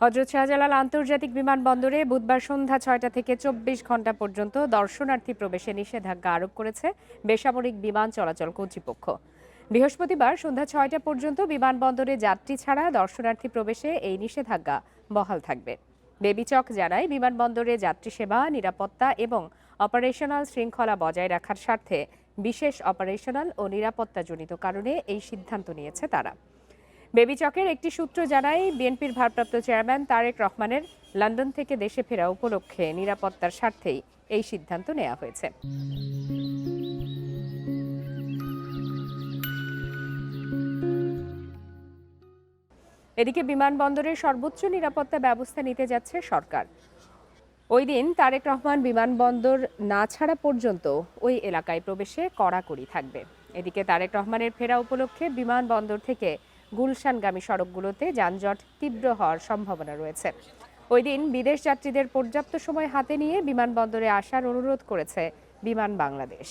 হযরত শাহজালাল আন্তর্জাতিক বিমানবন্দরে বুধবার সন্ধ্যা ৬টা থেকে ২৪ ঘণ্টা পর্যন্ত দর্শনার্থী প্রবেশে নিষেধাজ্ঞা আরোপ করেছে বেসামরিক বিমান চলাচল কর্তৃপক্ষ। বৃহস্পতিবার সন্ধ্যা ৬টা পর্যন্ত বিমানবন্দরে যাত্রী ছাড়া দর্শনার্থী প্রবেশে এই নিষেধাজ্ঞা বহাল থাকবে। বেবিচক জানায়, বিমানবন্দরে যাত্রী সেবা, নিরাপত্তা এবং অপারেশনাল শৃঙ্খলা বজায় রাখার স্বার্থে বিশেষ অপারেশনাল ও নিরাপত্তাজনিত কারণে এই সিদ্ধান্ত নিয়েছে তারা। বেবিচকের একটি সূত্র জানায়, বিএনপির ভারপ্রাপ্ত চেয়ারম্যান তারেক রহমানের লন্ডন থেকে দেশে ফেরা উপলক্ষে নিরাপত্তার স্বার্থেই এই সিদ্ধান্ত নেওয়া হয়েছে। এদিকে বিমানবন্দরের সর্বোচ্চ নিরাপত্তা ব্যবস্থা নিতে যাচ্ছে সরকার। ওই দিন তারেক রহমান বিমানবন্দর না ছাড়া পর্যন্ত ওই এলাকায় প্রবেশে কড়াকড়ি থাকবে। এদিকে তারেক রহমানের ফেরা উপলক্ষে বিমানবন্দর থেকে গুলশানগামী সড়কগুলোতে যানজট তীব্র হওয়ার সম্ভাবনা রয়েছে। ওই দিন বিদেশ যাত্রীদের পর্যাপ্ত সময় হাতে নিয়ে বিমানবন্দরে আসার অনুরোধ করেছে বিমান বাংলাদেশ।